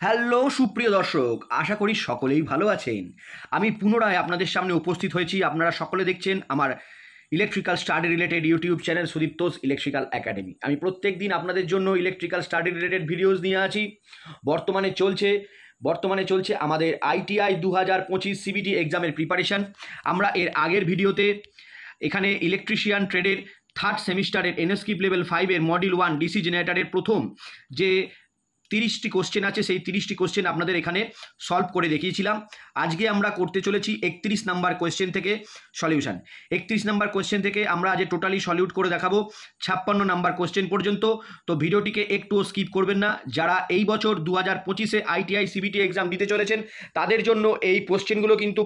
Hello সুপ্রিয় দর্শক, আশা করি সকলেই ভালো আছেন। আমি পুনরায় আপনাদের সামনে উপস্থিত হয়েছি। আপনারা সকলে দেখছেন আমার electrical study related YouTube channel Sudiptosh electrical academy. আমি প্রত্যেক দিন আপনাদের জন্য ইলেকট্রিক্যাল স্টাডি রিলেটেড ভিডিওস নিয়ে আছি। বর্তমানে চলছে আমাদের ITI 2025 CBT এক্সামের প্রিপারেশান। আমরা এর আগের ভিডিওতে এখানে ইলেকট্রিশিয়ান ট্রেডের থার্ড সেমিস্টারের এনএসকিপ লেভেল 5-এর মডিউল 1 ডিসি জেনারেটারের প্রথম যে 30টি কোশ্চেন আছে, সেই 30টি কোশ্চেন আপনাদের এখানে সলভ করে দেখিয়েছিলাম। আজকে আমরা করতে চলেছি 31 নাম্বার কোশ্চেন থেকে সলিউশন। 31 নাম্বার কোশ্চেন থেকে আমরা আজ টোটালি সলিউট করে দেখাবো 56 নাম্বার কোশ্চেন পর্যন্ত। তো ভিডিওটিকে একটুও স্কিপ করবেন না। যারা এই বছর 2025-এ ITI CBT এক্সাম দিতে চলেছেন তাদের জন্য এই কোশ্চেনগুলো কিন্তু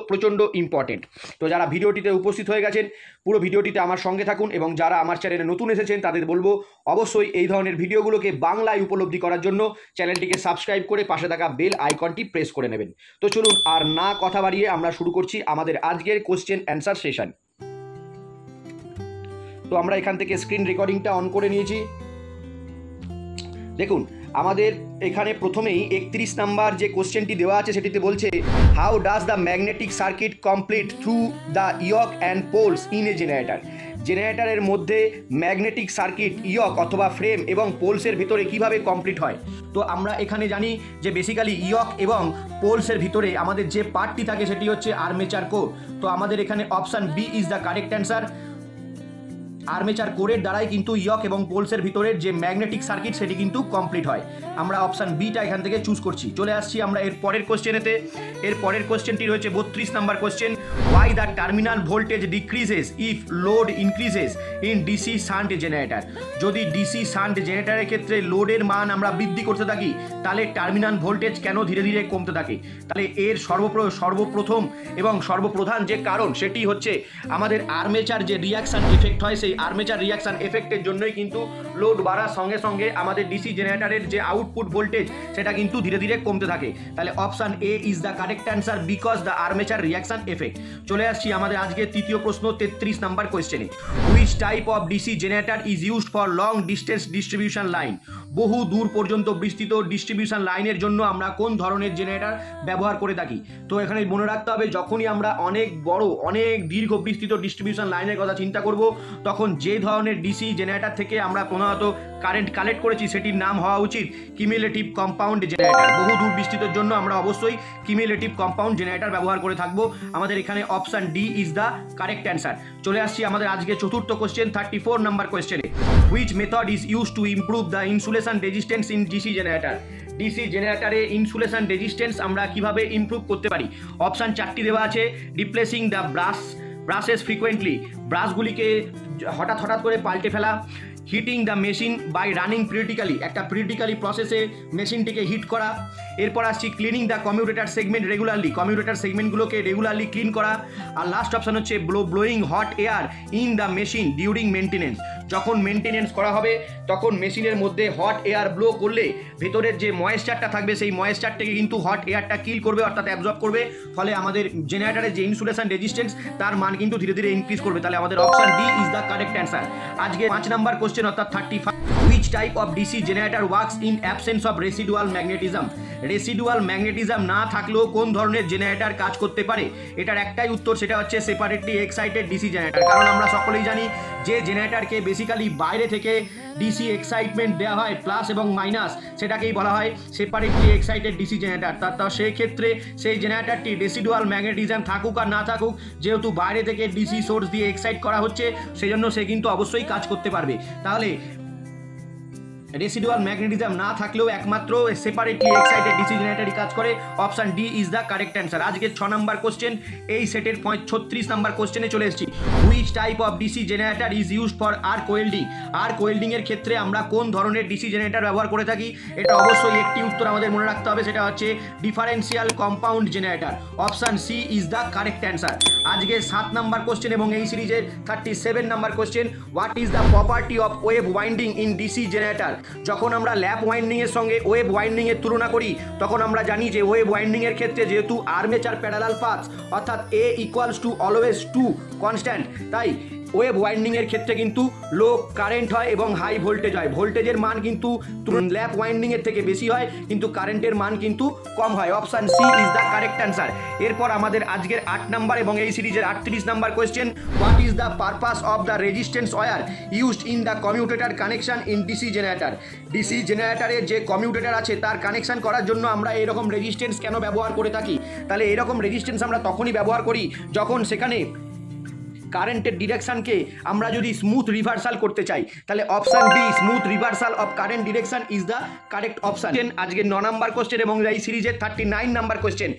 প্রচণ্ড ইম্পর্টেন্ট। তো যারা ভিডিওটিতে উপস্থিত হয়ে গেছেন পুরো ভিডিওটিতে আমার সঙ্গে থাকুন, এবং যারা আমার চ্যানেলে নতুন এসেছেন তাদের বলবো অবশ্যই এই ধরনের ভিডিওগুলোকে বাংলায় উপলব্ধি করার জন্য চ্যানেলটিকে সাবস্ক্রাইব করে পাশে থাকা বেল আইকনটি প্রেস করে নেবেন। তো চলুন আর না কথা বাড়িয়ে আমরা শুরু করছি আমাদের আজকের কোশ্চেন অ্যান্সার সেশন। তো আমরা এখান থেকে স্ক্রিন রেকর্ডিংটা অন করে নিয়েছি। দেখুন আমাদের এখানে প্রথমেই 31 নাম্বার যে কোশ্চেনটি দেওয়া আছে সেটিতে বলছে, how does the magnetic circuit complete through the yoke and poles in a generator. জেনারেটরের মধ্যে ম্যাগনেটিক সার্কিট ইয়ক অথবা ফ্রেম এবং পোলসের ভিতরে কিভাবে কমপ্লিট হয়। তো আমরা এখানে জানি যে বেসিক্যালি ইয়ক এবং পোলসের ভিতরে আমাদের যে পার্টটি থাকে সেটি হচ্ছে আর্মেচার কোর। তো আমাদের এখানে option B is the correct answer. Armature কোরের দ্বারাই কিন্তু ইয়ক এবং পোলসের ভিতরের যে ম্যাগনেটিক সার্কিট সেটি কিন্তু কমপ্লিট হয়। আমরা অপশান বিটা এখান থেকে চুজ করছি। চলে আসছি আমরা এর পরের কোশ্চেনেতে। এর পরের কোশ্চেনটি রয়েছে 32 number question, why the terminal voltage decreases if load increases in DC shunt generator. যদি ডিসি শান্ট জেনারেটরের ক্ষেত্রে লোডের মান আমরা বৃদ্ধি করতে থাকি তাহলে টার্মিনাল ভোল্টেজ কেন ধীরে ধীরে কমতে থাকে। তাহলে এর সর্বপ্রথম এবং সর্বপ্রধান যে কারণ সেটি হচ্ছে আমাদের আর্মেচার যে রিয়াকশান এফেক্ট হয়, সেই আর্মেচার রিয়াকশন এফেক্টের জন্যই কিন্তু লোড বাড়ার সঙ্গে সঙ্গে আমাদের ডিসি জেনারেটরের যে আউটপুট ভোল্টেজ সেটা কিন্তু ধীরে ধীরে কমতে থাকে। তাহলে option A is the correct answer, because the armature reaction effect. চলে আসছি আমাদের আজকে তৃতীয় প্রশ্ন 33 নাম্বার কোয়েশ্চেনে, which type of DC generator is used for long distance distribution line. বহু দূর পর্যন্ত বিস্তৃত ডিস্ট্রিবিউশন লাইনের জন্য আমরা কোন ধরনের জেনারেটর ব্যবহার করে থাকি। তো এখানে মনে রাখতে হবে, যখনই আমরা অনেক বড় অনেক দীর্ঘ বিস্তৃত ডিস্ট্রিবিউশন লাইনের কথা চিন্তা করব তখন যে ধরনের ডিসি জেনারেটর থেকে আমরা প্রধানত কারেন্ট কালেক্ট করেছি সেটির নাম হওয়া উচিত কিউমুলেটিভ কম্পাউন্ড জেনারেটর। বহু দূর বিস্তৃতের জন্য আমরা অবশ্যই কিউমুলেটিভ কম্পাউন্ড জেনারেটর ব্যবহার করে থাকবো। আমাদের এখানে option D is the correct answer. চলে আসছি আমাদের আজকে চতুর্থ কোশ্চেন 34 নাম্বার কোশ্চেনে, which method is use to improve the insulation resistance in DC generator. DC জেনারেটরে ইনসুলেশন রেজিস্ট্যান্স আমরা কিভাবে ইমপ্রুভ করতে পারি। অপশান 4টি দেওয়া আছে, রিপ্লেসিং দ্য ব্রাশেস ফ্রিকোয়েন্টলি, ব্রাশগুলিকে হঠাৎ করে পাল্টে ফেলা, heating the machine by running periodically, একটা পিরিয়ডিক্যালি প্রসেসে মেশিনটিকে হিট করা। এরপর আসছি cleaning the commutator segment regularly, commutator সেগমেন্টগুলোকে রেগুলারলি ক্লিন করা। আর লাস্ট অপশান হচ্ছে blowing hot air in the machine during maintenance. যখন মেনটেনেন্স করা হবে তখন মেশিনের মধ্যে হট এয়ার ব্লো করলে ভেতরের যে ময়েশ্চারটা থাকবে সেই ময়েশ্চারটাকে কিন্তু হট এয়ারটা কিল করবে, অর্থাৎ অ্যাবজর্ব করবে। ফলে আমাদের জেনারেটরের যে ইনসুলেশন রেজিস্ট্যান্স তার মান কিন্তু ধীরে ধীরে ইনক্রিজ করবে। তাহলে আমাদের option D is the correct answer. আজকে 5 নাম্বার কোশ্চেন অর্থাৎ 35, which type of DC generator works in absence of residual magnetism. Residual magnetism না থাকলেও কোন ধরনের জেনারেটর কাজ করতে পারে। এটার একটাই উত্তর, সেটা হচ্ছে সেপারেটলি এক্সাইটেড ডিসি জেনারেটর। কারণ আমরা সকলেই জানি যে জেনারেটরকে বেসিক্যালি বাইরে থেকে ডিসি এক্সাইটমেন্ট দেওয়া হয় প্লাস এবং মাইনাস, সেটাকেই বলা হয় সেপারেটলি এক্সাইটেড ডিসি জেনারেটর। তা সেই ক্ষেত্রে সেই জেনারেটরটি রেসিডুয়াল ম্যাগনেটিজম থাকুক আর না থাকুক, যেহেতু বাইরে থেকে ডিসি সোর্স দিয়ে এক্সাইট করা হচ্ছে সেজন্য সে কিন্তু অবশ্যই কাজ করতে পারবে। তাহলে রেসিডুয়াল ম্যাগনেটিজম না থাকলেও একমাত্র সেপারেটলি এক্সাইটেড ডিসি জেনারেটরই কাজ করে। Option D is the correct answer. আজকে 6 নাম্বার কোশ্চেন, এই সেটের 36 নাম্বার কোশ্চেনে চলে এসেছি, which type of DC generator is used for arc welding. Arc ওয়েল্ডিংয়ের ক্ষেত্রে আমরা কোন ধরনের ডিসি জেনারেটর ব্যবহার করে থাকি। এটা অবশ্যই একটি উত্তর আমাদের মনে রাখতে হবে, সেটা হচ্ছে differential compound generator. Option C is the correct answer. আজকে 7 নাম্বার কোশ্চেন এবং এই সিরিজের 37 number question, what is the property of wave winding in DC generator. যখন আমরা ল্যাপ ওয়াইন্ডিংয়ের সঙ্গে ওয়েভ ওয়াইন্ডিংয়ের তুলনা করি তখন আমরা জানি যে ওয়েভ ওয়াইন্ডিংয়ের ক্ষেত্রে যেহেতু আর্মেচার প্যারালাল পাথস অর্থাৎ এ ইকুয়ালস টু অলওয়েজ 2 কনস্ট্যান্ট, তাই ওয়েভ ওয়াইন্ডিংয়ের ক্ষেত্রে কিন্তু লো কারেন্ট হয় এবং হাই ভোল্টেজ হয়। ভোল্টেজের মান কিন্তু ল্যাপ ওয়াইন্ডিংয়ের থেকে বেশি হয়, কিন্তু কারেন্টের মান কিন্তু কম হয়। Option C is the correct answer. এরপর আমাদের আজকের 8 নাম্বার এবং এই সিরিজের 38 number question, what is the purpose of the resistance wire used in the commutator connection in DC generator? DC জেনারেটরের যে কমিউটেটর আছে তার কানেকশন করার জন্য আমরা এরকম রেজিস্ট্যান্স কেন ব্যবহার করে থাকি? তাহলে এরকম রেজিস্ট্যান্স আমরা তখনই ব্যবহার করি যখন সেখানে কারেন্টের ডিরেকশনকে আমরা যদি স্মুথ রিভার্সাল করতে চাই। তাহলে option D, smooth reversal of current direction is the correct option. আজকে 9 নাম্বার কোয়েশ্চেন এবং এই সিরিজের 39 number question,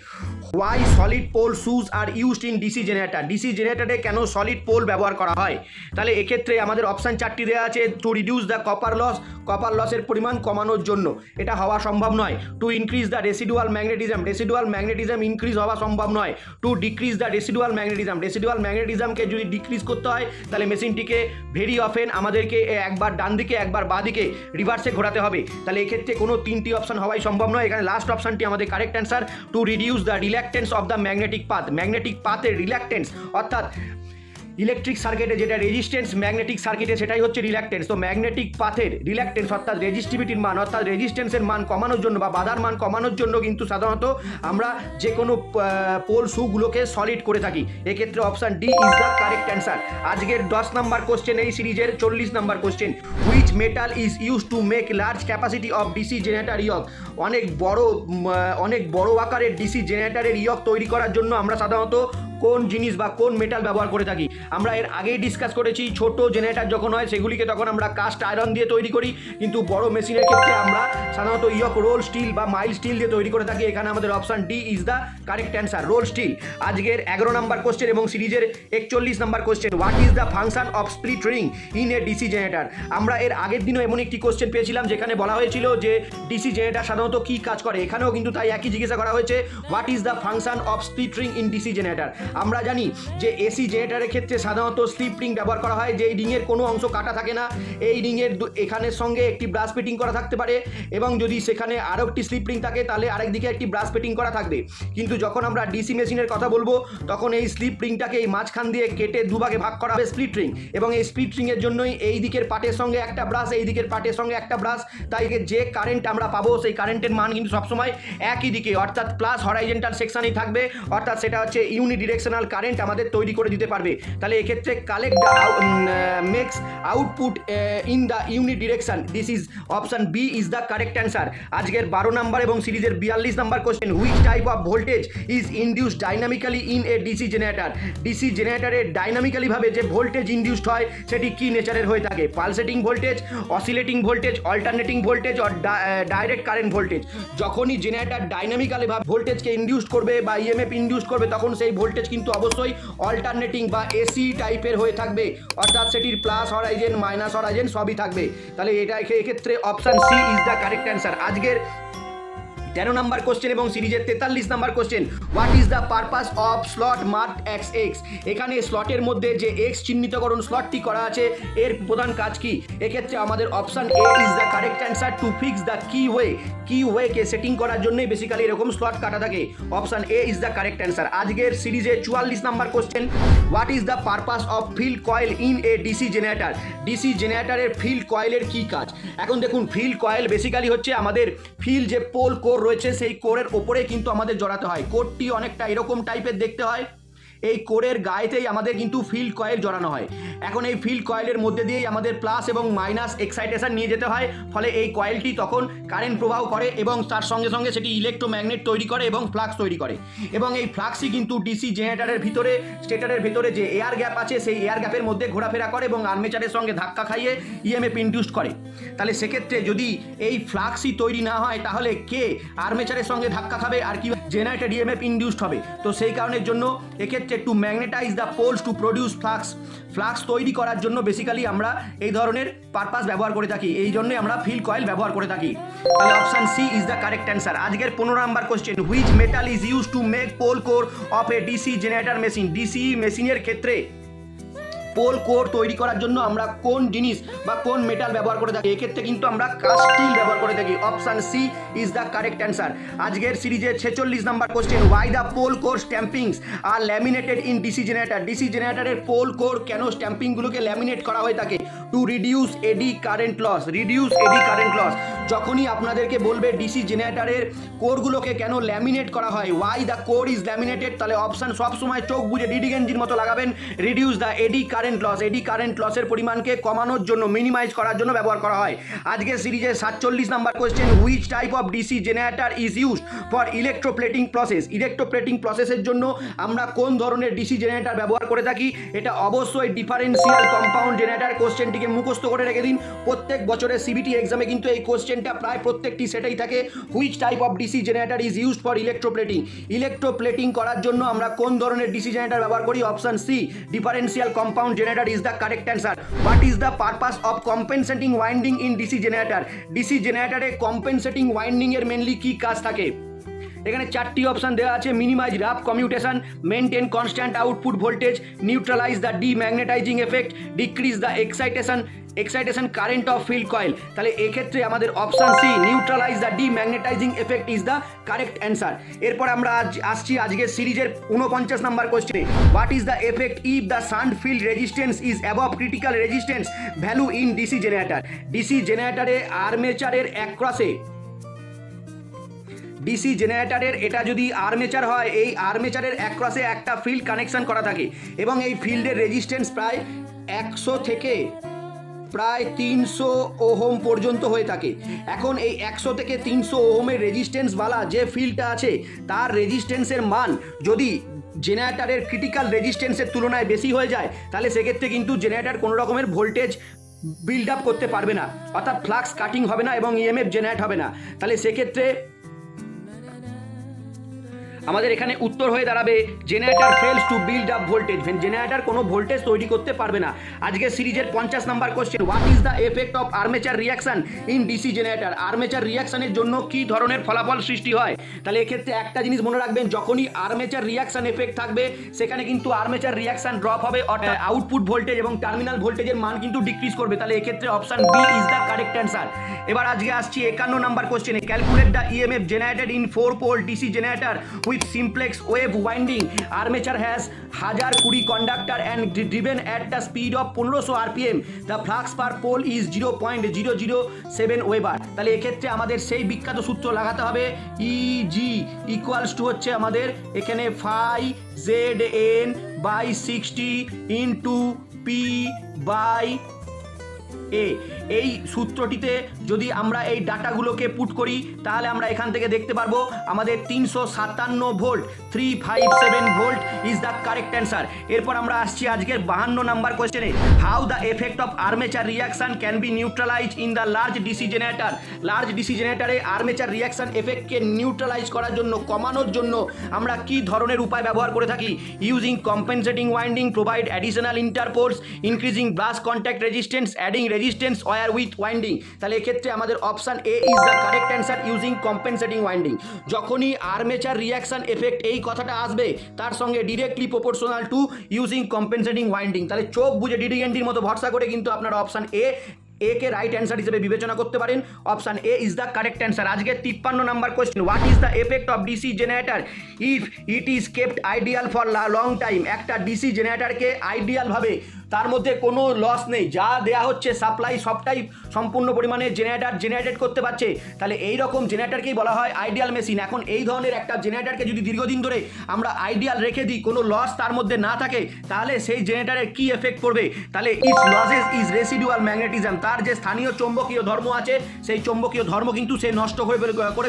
why solid pole shoes are used in DC generator? DC জেনারেটরে কেন সলিড পোল ব্যবহার করা হয়? তাহলে এক্ষেত্রে আমাদের অপশান 4টি দেওয়া আছে। To reduce the copper loss, copper লসের পরিমাণ কমানোর জন্য, এটা হওয়া সম্ভব নয়। To increase the residual magnetism, residual magnetism increase হওয়া সম্ভব নয়। To decrease the residual magnetism, residual ম্যাগনেটিজমকে যদি ডিক্রিজ করতে হয় তাহলে মেশিনটিকে ভেরি অফেন আমাদেরকে একবার ডান দিকে একবার বাঁ দিকে রিভার্সে ঘোরাতে হবে। তাহলে এক্ষেত্রে কোনো 3টি অপশন হওয়াই সম্ভব নয়। এখানে লাস্ট অপশনটি আমাদের correct answer. Two reduce the reluctance of the magnetic path, magnetic পাথের রিল্যাক্টেন্স অর্থাৎ ইলেকট্রিক সার্কিটে যেটা রেজিস্ট্যান্স, ম্যাগনেটিক সার্কিটে সেটাই হচ্ছে রিল্যাক্টেন্স। তো ম্যাগনেটিক পাথের রিল্যাক্টেন্স অর্থাৎ রেজিস্টিভিটির মান অর্থাৎ রেজিস্ট্যান্সের মান কমানোর জন্য বা বাধার মান কমানোর জন্য কিন্তু সাধারণত আমরা যে কোনো পোল শুগুলোকে সলিড করে থাকি। এক্ষেত্রে option D is the correct answer. আজকের 10 নাম্বার কোশ্চেন, এই সিরিজের 40 number question, which metal is use to make large capacity of DC generator yoke? অনেক বড় আকারের ডিসি জেনারেটরের ইয়ক তৈরি করার জন্য আমরা সাধারণত কোন জিনিস বা কোন মেটাল ব্যবহার করে থাকি? আমরা এর আগেই ডিসকাস করেছি, ছোট জেনারেটর যখন হয় সেগুলিকে তখন আমরা কাস্ট আয়রন দিয়ে তৈরি করি, কিন্তু বড় মেশিনের ক্ষেত্রে আমরা সাধারণত ইয়ক রোল স্টিল বা মাইল স্টিল দিয়ে তৈরি করে থাকি। এখানে আমাদের option D is the correct answer, roll steel. আজকের 11 নাম্বার কোশ্চেন এবং সিরিজের 41 number question, what is the function of split ring in a DC generator? আমরা এর আগের দিনও এমন একটি কোশ্চেন পেয়েছিলাম যেখানে বলা হয়েছিল যে ডিসি জেনারেটর সাধারণত কী কাজ করে। এখানেও কিন্তু তাই একই জিজ্ঞাসা করা হয়েছে, what is the function of split ring in DC generator? আমরা জানি যে এসি জেনারেটরের ক্ষেত্রে সাধারণত স্লিপ রিং ব্যবহার করা হয়, যে এই রিংয়ের কোনো অংশ কাটা থাকে না। এই রিংয়ের এখানের সঙ্গে একটি ব্রাশ ফিটিং করা থাকতে পারে এবং যদি সেখানে আরও একটি স্লিপ রিং থাকে তাহলে আরেকদিকে একটি ব্রাশ ফিটিং করা থাকবে। কিন্তু যখন আমরা ডিসি মেশিনের কথা বলবো তখন এই স্লিপ রিংটাকে এই মাঝখান দিয়ে কেটে দুভাগে ভাগ করা হবে স্প্লিট রিং, এবং এই স্প্লিট রিংয়ের জন্যই এই দিকের পার্টের সঙ্গে একটা ব্রাশ, এই দিকের পার্টের সঙ্গে একটা ব্রাশ। তাই যে কারেন্ট আমরা পাবো সেই কারেন্টের মান কিন্তু সবসময় একই দিকে অর্থাৎ প্লাস হরাইজেন্টাল সেকশনেই থাকবে, অর্থাৎ সেটা হচ্ছে ইউনিডিরেকশনাল কারেন্ট আমাদের তৈরি করে দিতে পারবে। তাহলে এক্ষেত্রে collect the max output in the unit direction, this is option B is the correct answer. আজকের 12 নাম্বার এবং সিরিজের 42 number question, which type of voltage is induced dynamically in a DC generator? DC জেনারেটরের dynamically ভাবে যে voltage induced হয় সেটি কি নেচারের হয়ে থাকে? Pulsating voltage, oscillating voltage, alternating voltage or direct current voltage? যখনই জেনারেটর ডাইনামিক্যালি ভাবে ভোল্টেজকে ইনডিউস করবে বা ইএমএফ ইনডিউস করবে তখন সেই ভোল্টেজ কিন্তু অবশ্যই অল্টারনেটিং বা এসি টাইপের হয়ে থাকবে, অর্থাৎ সেটির প্লাস হরাইজেন মাইনাস হরাইজেন সবই থাকবে। তাহলে এটা এক্ষেত্রে option C is the correct answer. আজকের 13 নাম্বার কোশ্চেন এবং সিরিজের 43 number question, what is the purpose of slot marked X X? এখানে স্লটের মধ্যে যে এক্স চিহ্নিতকরণ স্লটটি করা আছে এর প্রধান কাজ কি? এক্ষেত্রে আমাদের option A is the correct answer, to fix the কি ওয়েকে সেটিং করার জন্যই বেসিক্যালি এরকম স্লট কাটা থাকে। Option A is the correct answer. আজকের সিরিজের 44 number question, what is the purpose of field coil in a DC generator? DC জেনারেটরের field কয়েলের কি কাজ? এখন দেখুন, ফিল্ড কয়েল বেসিক্যালি হচ্ছে আমাদের ফিল্ড যে পোল কোর রয়েছে সেই কোরের ওপরে কিন্তু আমাদের জড়াতে হয়। কোরটি অনেকটা এরকম টাইপের দেখতে হয়, এই কোরের গায়েতেই আমাদের কিন্তু ফিল্ড কয়েল জড়ানো হয়। এখন এই ফিল্ড কয়েলের মধ্যে দিয়েই আমাদের প্লাস এবং মাইনাস এক্সাইটেশন নিয়ে যেতে হয়, ফলে এই কয়েলটি তখন কারেন্ট প্রবাহ করে এবং তার সঙ্গে সঙ্গে সেটি ইলেকট্রোম্যাগনেট তৈরি করে এবং ফ্লাক্স তৈরি করে, এবং এই ফ্লাক্সই কিন্তু ডিসি জেনারেটরের ভিতরে স্টেটরের ভিতরে যে এয়ার গ্যাপ আছে সেই এয়ার গ্যাপের মধ্যে ঘোরাফেরা করে এবং আর্মেচারের সঙ্গে ধাক্কা খাইয়ে ইএমএফ ইনডিউস করে। তাহলে সেক্ষেত্রে যদি এই ফ্লাক্সই তৈরি না হয় তাহলে কে আর্মেচারের সঙ্গে ধাক্কা খাবে আর কি জেনারেটেড ইএমএফ ইনডিউসড হবে? তো সেই কারণের জন্য এক্ষেত্রে to magnetise the poles to produce flux তৈরি করার জন্য বেসিক্যালি আমরা এই ধরনের পারপাস ব্যবহার করে থাকি, এই জন্যই আমরা ফিল্ড কয়েল ব্যবহার করে থাকি। তাহলে option C is the correct answer. আজকের 15 number question, which metal is use to make pole core of a DC generator machine? DC মেশিনের ক্ষেত্রে পোল কোর তৈরি করার জন্য আমরা কোন জিনিস বা কোন মেটাল ব্যবহার করে থাকি? এক্ষেত্রে কিন্তু আমরা কাস্ট স্টিল ব্যবহার করে থাকি। Option C is the correct answer. আজকের সিরিজের 46 number question, why the pole core stampings are laminated in DC generator? DC জেনারেটরের পোল কোর কেন স্ট্যাম্পিংগুলোকে ল্যামিনেট করা হয়ে থাকে? To reduce eddy current loss. Reduce eddy current loss. যখনই আপনাদেরকে বলবে ডিসি জেনারেটরের কোরগুলোকে কেন ল্যামিনেট করা হয়, why the core is laminated, তাহলে অপশান সবসময় চোখ বুঝে ডিডি গেঞ্জির মতো লাগাবেন। Reduce the eddy current loss. Eddy current লসের পরিমাণকে কমানোর জন্য, মিনিমাইজ করার জন্য ব্যবহার করা হয়। আজকের সিরিজের 47 number question, which type of DC generator is use for electroplating process? Electroplating প্রসেসের জন্য আমরা কোন ধরনের ডিসি জেনারেটর ব্যবহার করে থাকি? এটা অবশ্যই ডিফারেন্সিয়াল কম্পাউন্ড জেনারেটর। কোশ্চেনটিকে মুখস্থ করে রেখে দিন। প্রত্যেক বছরের সিবিটি এক্সামে কিন্তু এই কোশ্চেনটা প্রায় প্রত্যেকটি সেটাই থাকে। Which type of DC generator is used for electroplating? Electroplating করার জন্য আমরা কোন ধরনের ডিসি জেনারেটর ব্যবহার করি? Option C differential compound generator is the correct answer. What is the purpose of compensating winding in DC generator? DC জেনারেটরে compensating winding এর mainly কি কাজ থাকে? এখানে চারটি অপশন দেওয়া আছে। Minimise rough commutation, maintain constant output voltage, neutralise the demagnetising effect, decrease the excitation current of field coil. তাহলে এক্ষেত্রে আমাদের option C neutralise the demagnetising effect is the correct answer. এরপর আমরা আসছি আজকের সিরিজের 49 নম্বর কোশ্চেনে, what is the effect if the shunt field resistance is above critical resistance value in DC generator? DC জেনারেটরে আর্মেচারের অ্যাক্রসে, ডিসি জেনারেটরের এটা যদি আর্মেচার হয়, এই আর্মেচারের অ্যাক্রসে একটা ফিল্ড কানেকশন করা থাকে এবং এই ফিল্ডের রেজিস্ট্যান্স প্রায় 100 থেকে প্রায় 300 ওহম পর্যন্ত হয়ে থাকে। এখন এই 100 থেকে 300 ওহমের রেজিস্ট্যান্সওয়ালা যে ফিল্ডটা আছে, তার রেজিস্ট্যান্সের মান যদি জেনারেটরের ক্রিটিক্যাল রেজিস্ট্যান্সের তুলনায় বেশি হয়ে যায়, তাহলে সেক্ষেত্রে কিন্তু জেনারেটর কোনো রকমের ভোল্টেজ বিল্ড আপ করতে পারবে না, অর্থাৎ ফ্লাক্স কাটিং হবে না এবং ইএমএফ জেনারেট হবে না। তাহলে সেক্ষেত্রে আমাদের এখানে উত্তর হয়ে দাঁড়াবে generator fails to build up voltage. Generator কোনো ভোল্টেজ তৈরি করতে পারবে না। আজকের সিরিজের 50 number question, what is the effect of armature reaction in DC generator? Armature রিয়াকশনের জন্য কি ধরনের ফলাফল সৃষ্টি হয়? তাহলে এক্ষেত্রে একটা জিনিস মনে রাখবেন, যখনই আর্মেচার রিয়াকশন এফেক্ট থাকবে সেখানে কিন্তু আর্মেচার রিয়াকশন ড্রপ হবে, অর্থাৎ আউটপুট ভোল্টেজ এবং টার্মিনাল ভোল্টেজের মান কিন্তু ডিক্রিজ করবে। তাহলে এক্ষেত্রে option B is the correct answer. এবার আজকে আসছি 51 নম্বর কোশ্চেনে, calculate the EMF generated in 4 pole DC generator with simplex wave winding. Armature has 1020 conductor and driven at the speed of 1500 rpm. The flux per pole is 0.007 Weber. তাহলে এক্ষেত্রে আমাদের সেই বিখ্যাত সূত্র লাগাতে হবে, EG ইকুয়ালস টু হচ্ছে আমাদের এখানে phi ZN by 60 into P by A। এই সূত্রটিতে যদি আমরা এই ডাটাগুলোকে পুট করি, তাহলে আমরা এখান থেকে দেখতে পারবো আমাদের 357 volt 357 volt is the correct answer. এরপর আমরা আসছি আজকের 52 নম্বর কোয়েশ্চেনে, how the effect of armature reaction can be neutralize in the large DC generator? Large DC জেনারেটরে আর্মেচার রিয়াকশন এফেক্টকে নিউট্রালাইজ করার জন্য, কমানোর জন্য আমরা কি ধরনের উপায় ব্যবহার করে থাকি? Using compensating winding, provide additional interpoles, increasing brush contact resistance, adding resistance wire with winding. তাহলে এক্ষেত্রে আমাদের option A is the correct answer, using compensating winding. যখনই আর্মেচার রিয়াকশন এফেক্ট এই কথাটা আসবে, তার সঙ্গে directly proportional to using compensating winding. তাহলে চোখ বুঝে ডিডিএনডির মতো ভরসা করে কিন্তু আপনারা অপশন এ কে রাইট অ্যান্সার হিসেবে বিবেচনা করতে পারেন। Option A is the correct answer. আজকে 53 number question, what is the effect of DC generator if it is kept ideal for long time? একটা ডিসি জেনারেটরকে আইডিয়ালভাবে, তার মধ্যে কোনো লস নেই, যা দেয়া হচ্ছে সাপ্লাই সবটাই সম্পূর্ণ পরিমাণে জেনারেটেড করতে পারছে, তাহলে এই রকম জেনারেটরকেই বলা হয় আইডিয়াল মেশিন। এখন এই ধরনের একটা জেনারেটরকে যদি দীর্ঘদিন ধরে আমরা আইডিয়াল রেখে দিই, কোনো লস তার মধ্যে না থাকে, তাহলে সেই জেনারেটরের কি এফেক্ট পড়বে? তাহলে it's losses is residual magnetism. তার যে স্থানীয় চৌম্বকীয় ধর্ম আছে, সেই চৌম্বকীয় ধর্ম কিন্তু সে নষ্ট করে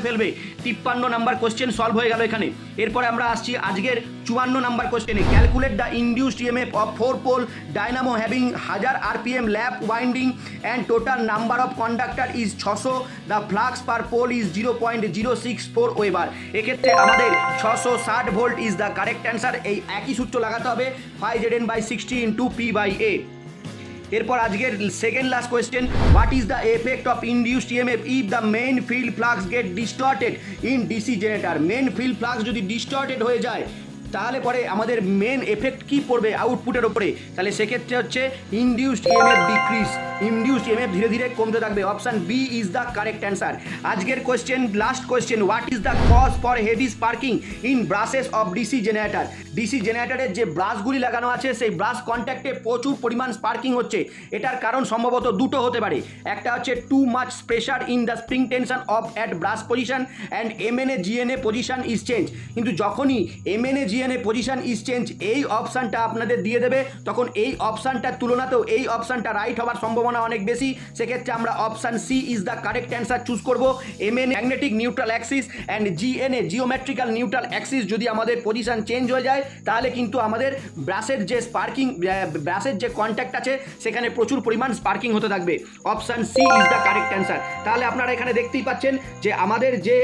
ফেলবে। 53 নম্বর কোশ্চেন সলভ হয়ে গেল এখানে। এরপরে আমরা আসছি আজকের 54 নম্বর কোশ্চেনে, calculate the induced EMF of 4 pole dynamo having 1000 rpm lap winding and total number of conductor is 600। The flux per pole is 0.064 weber. এক্ষেত্রে আমাদের 660 volt is the correct answer. এই একই সূত্র লাগাতে হবে, 5ZN/60 into P/A। এরপর আজকের second last question, what is the effect of induced EMF if the main field flux get distorted in DC generator? Main field flux যদি distorted হয়ে যায়, তাহলে পরে আমাদের মেন এফেক্ট কি পড়বে আউটপুটের ওপরে, তাহলে সেক্ষেত্রে হচ্ছে induced EMF decrease, induced EMF ধীরে ধীরে কমতে থাকবে। Option B is the correct answer. আজকের question, last question, what is the cause for heavy sparking in brushes of DC generator? DC জেনারেটরের যে ব্রাশগুলি লাগানো আছে সেই ব্রাশ কন্ট্যাক্টে প্রচুর পরিমাণ স্পার্কিং হচ্ছে। এটার কারণ সম্ভবত দুটো হতে পারে। একটা হচ্ছে too much pressure in the spring tension of at brush position and MNA GNA position is change. কিন্তু যখনই MNA GNA position is change এই অপশানটা আপনাদের দিয়ে দেবে, তখন এই অপশানটার তুলনাতেও এই অপশানটা রাইট হওয়ার সম্ভাবনা অনেক বেশি। সেক্ষেত্রে আমরা option C is the correct answer choose করব। MNA magnetic neutral axis and GNA geometrical neutral axis যদি আমাদের পজিশন চেঞ্জ হয়ে যায়, তাহলে কিন্তু আমাদের ব্রাশের যে স্পার্কিং, ব্রাশের যে কন্ট্যাক্ট আছে সেখানে প্রচুর পরিমাণ স্পার্কিং হতে থাকবে। Option C is the correct answer. তাহলে আপনারা এখানে দেখতেই পাচ্ছেন যে আমাদের যে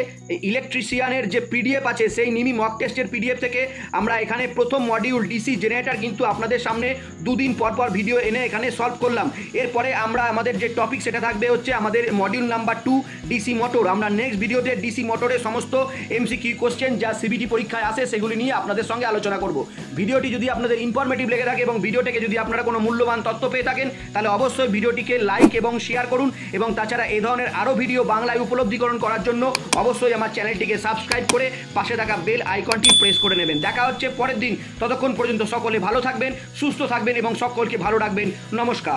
ইলেকট্রিশিয়ানের যে পিডিএফ আছে সেই নিমি মক টেস্টের পিডিএফ থেকে আমরা এখানে প্রথম মডিউল ডিসি জেনারেটর কিন্তু আপনাদের সামনে দুদিন পর পর ভিডিও এনে এখানে সলভ করলাম। এরপরে আমরা আমাদের যে টপিক সেটা থাকবে হচ্ছে আমাদের মডিউল নাম্বার 2 ডিসি মোটর। আমরা নেক্সট ভিডিওতে ডিসি মোটরের সমস্ত এমসিকিউ কোশ্চেন যা সিবিটি পরীক্ষায় আসে সেগুলি নিয়ে আপনাদের সঙ্গে আলোচনা করব। ভিডিওটি যদি আপনাদের ইনফরমেটিভ লেগে থাকে এবং ভিডিওটিকে যদি আপনারা কোনো মূল্যবান তথ্য পেয়ে থাকেন, তাহলে অবশ্যই ভিডিওটিকে লাইক এবং শেয়ার করুন। এবং তাছাড়া এই ধরনের আরও ভিডিও বাংলায় উপলব্ধিকরণ করার জন্য অবশ্যই আমার চ্যানেলটিকে সাবস্ক্রাইব করে পাশে থাকা বেল আইকনটি প্রেস করে নেবেন। দেখা হচ্ছে পরের দিন। ততক্ষণ পর্যন্ত সকলে ভালো থাকবেন, সুস্থ থাকবেন এবং সকলকে ভালো রাখবেন। নমস্কার।